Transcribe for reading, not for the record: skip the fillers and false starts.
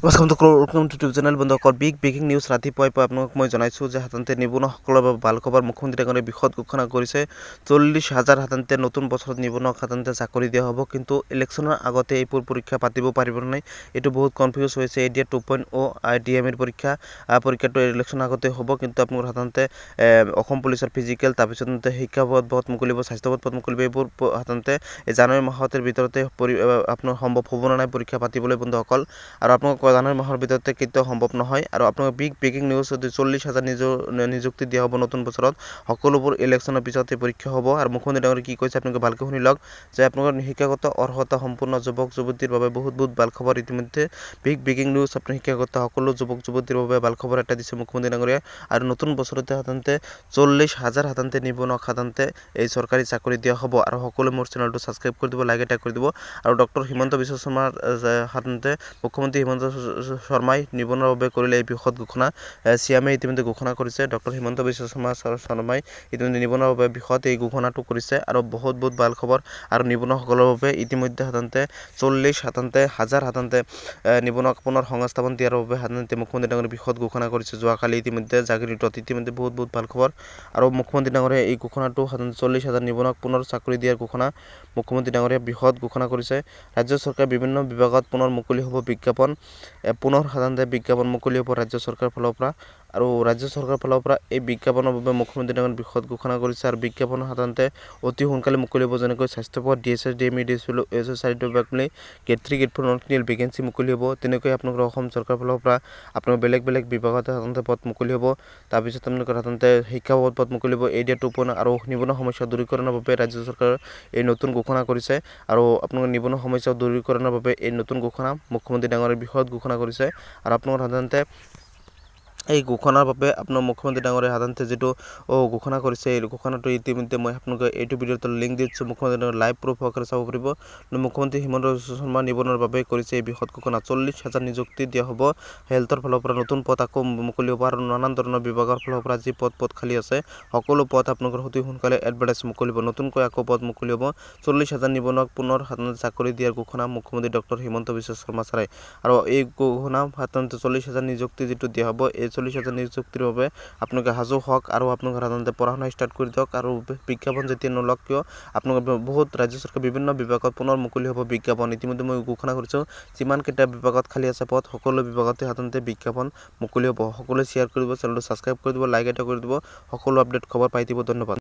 Welcome to YouTube channel বন্ধুসকল big breaking news ৰাতিপুৱাই আপোনাক মই জনাইছোঁ যে সাধাৰণতে নিবনুৱাসকলৰ বাবে ভাল খবৰ। মুখ্যমন্ত্ৰী ডাঙৰীয়াই বিষদ ঘোষণা কৰিছে 40,000 সাধাৰণতে নতুন বছৰত নিবনুৱাক সাধাৰণতে চাকৰি দিয়া হ'ব, কিন্তু ইলেকশ্যনৰ আগতে এইবোৰ পৰীক্ষা পাতিব পাৰিব নাই এইটো বহুত কনফিউজ হৈছে। এতিয়া 2.0 DMEৰ পৰীক্ষাটো ইলেকশ্যনৰ আগতে হ'ব, কিন্তু আপোনালোকৰ সাধাৰণতে অসম পুলিচৰ ফিজিকেল, তাৰপিছত শিক্ষাবোধ পদ মুকলিব, স্বাস্থ্যবোধ পদ মুকলিব, এইবোৰ সাধাৰণতে জানুৱাৰী মাহৰ ভিতৰতে আপোনাৰ সম্ভৱ হ'ব নাই পৰীক্ষা পাতিবলৈ বন্ধুসকল। আৰু আপোনালোক জানুৱাৰী মাহৰ ভিতৰতে কেতিয়াও সম্ভৱ নহয়। আৰু আপোনালোক বিগ ব্ৰেকিং নিউজ 40,000 নিযুক্তি দিয়া হ'ব নতুন বছৰত, সকলোবোৰ ইলেকশ্যনৰ পিছতে পৰীক্ষা হ'ব। আৰু মুখ্যমন্ত্ৰী ডাঙৰীয়াই কি কৈছে আপোনালোকে ভালকৈ শুনি লওক যে আপোনালোকৰ শিক্ষাগত অৰ্হতা সম্পূৰ্ণ যুৱক যুৱতীৰ বাবে বহুত ভাল খবৰ। ইতিমধ্যে বিগ ব্ৰেকিং নিউজ আপোনাৰ শিক্ষাগত সকলো যুৱক যুৱতীৰ বাবে ভাল খবৰ এটা দিছে মুখ্যমন্ত্ৰী ডাঙৰীয়াই। আৰু নতুন বছৰতে সাধাৰণতে 40,000 সাধাৰণতে নিবনুৱাক সাধাৰণতে এই চৰকাৰী চাকৰি দিয়া হ'ব। আৰু সকলোৱে মোৰ চেনেলটো ছাবস্ক্ৰাইব কৰি দিব, লাইক এটা কৰি দিব। আৰু ডক্টৰ হিমন্ত বিশ্ব শৰ্মাৰ সাধাৰণতে মুখ্যমন্ত্ৰী হিমন্ত শৰ্মাই নিবনুৱাৰ বাবে কৰিলে এই বিষদ ঘোষণা। চিএমে ইতিমধ্যে ঘোষণা কৰিছে, ডক্টৰ হিমন্ত বিশ্ব শৰ্মাই ইতিমধ্যে নিবনুৱাৰ বাবে বিষদ এই ঘোষণাটো কৰিছে। আৰু বহুত ভাল খবৰ। আৰু নিবনুৱাসকলৰ বাবে ইতিমধ্যে সাধাৰণতে 40,000 সাধাৰণতে নিবনুৱাক পুনৰ সংস্থাপন দিয়াৰ বাবে সাধাৰণতে মুখ্যমন্ত্ৰী ডাঙৰীয়াই বিষদ ঘোষণা কৰিছে যোৱাকালি ইতিমধ্যে জাগৃতত। ইতিমধ্যে বহুত ভাল খবৰ। আৰু মুখ্যমন্ত্ৰী ডাঙৰীয়াই এই ঘোষণাটো সাধাৰণতে 40,000 নিবনুৱাক পুনৰ চাকৰি দিয়াৰ ঘোষণা মুখ্যমন্ত্ৰী ডাঙৰীয়াই বিষদ ঘোষণা কৰিছে। ৰাজ্য চৰকাৰৰ বিভিন্ন বিভাগত পুনৰ মুকলি হ'ব বিজ্ঞাপন, সাধাৰণতে বিজ্ঞাপন মুকলি হ'ব ৰাজ্য চৰকাৰৰ ফালৰ পৰা। আৰু ৰাজ্য চৰকাৰৰ ফালৰ পৰা এই বিজ্ঞাপনৰ বাবে মুখ্যমন্ত্ৰী ডাঙৰীয়াই বিষদ ঘোষণা কৰিছে। আৰু বিজ্ঞাপন সাধাৰণতে অতি সোনকালে মুকলি হ'ব, যেনেকৈ স্বাস্থ্যপদ, DSS, DME, DSL, ASS 4 বিভাগ মিলি gate 3 gate 4 non clinical vacancy মুকলি হ'ব। তেনেকৈ আপোনালোকৰ অসম চৰকাৰৰ ফালৰ পৰা আপোনাৰ বেলেগ বিভাগতে সাধাৰণতে পদ মুকলি হ'ব। তাৰপিছত আপোনালোকৰ সাধাৰণতে শিক্ষা পদ মুকলি হ'ব। এৰিয়া 2.0 আৰু নিবনুৱা সমস্যা দূৰীকৰণৰ বাবে ৰাজ্য চৰকাৰে এই নতুন ঘোষণা কৰিছে। আৰু আপোনালোকৰ নিবনুৱা সমস্যা দূৰীকৰণৰ বাবে এই নতুন ঘোষণা মুখ্যমন্ত্ৰী ডাঙৰীয়াই বিষদ ঘোষণা কৰিছে। আৰু আপোনালোকৰ সাধাৰণতে এই ঘোষণাৰ বাবে আপোনাৰ মুখ্যমন্ত্ৰী ডাঙৰীয়াই সাধাৰণতে যিটো ঘোষণা কৰিছে, এই ঘোষণাটো ইতিমধ্যে মই আপোনালোকে এইটো ভিডিঅ'ত লিংক দি দিছোঁ, মুখ্যমন্ত্ৰী ডাঙৰীয়াই লাইভ প্ৰুফ সহকাৰে চাব পাৰিব। মুখ্যমন্ত্ৰী হিমন্ত বিশ্ব শৰ্মা নিবনুৱাৰ বাবে কৰিছে এই বিষদ ঘোষণা। 40,000 নিযুক্তি দিয়া হ'ব। হেল্থৰ ফালৰ পৰা নতুন পদ আকৌ মুকলি হ'ব। আৰু নানান ধৰণৰ বিভাগৰ ফালৰ পৰা যি পদ খালী আছে সকলো পদ আপোনালোকৰ অতি সোনকালে এডভাৰটাইজ মুকলি হ'ব, নতুনকৈ আকৌ পদ মুকলি হ'ব। 40,000 নিবনুৱাক পুনৰ সাধাৰণতে চাকৰি দিয়াৰ ঘোষণা মুখ্যমন্ত্ৰী ডক্টৰ হিমন্ত বিশ্ব শৰ্মা ছাৰে। আৰু এই ঘোষণা সাধাৰণতে 40,000 নিযুক্তি যিটো দিয়া হ'ব, এই 40,000 নিযুক্তিৰ বাবে আপোনালোকে সাজু হওক। আৰু আপোনালোকে সাধাৰণতে পঢ়া শুনা ষ্টাৰ্ট কৰি দিয়ক। আৰু বিজ্ঞাপন যেতিয়া নলওক কিয় আপোনালোকে বহুত ৰাজ্য চৰকাৰৰ বিভিন্ন বিভাগত পুনৰ মুকলি হ'ব বিজ্ঞাপন। ইতিমধ্যে মই ঘোষণা কৰিছোঁ যিমানকেইটা বিভাগত খালী আছে পদ, সকলো বিভাগতে সাধাৰণতে বিজ্ঞাপন মুকলি হ'ব। সকলোৱে শ্বেয়াৰ কৰিব, চেনেলটো ছাবস্ক্ৰাইব কৰি দিব, লাইক এটা কৰি দিব, সকলো আপডেট খবৰ পাই দিব। ধন্যবাদ।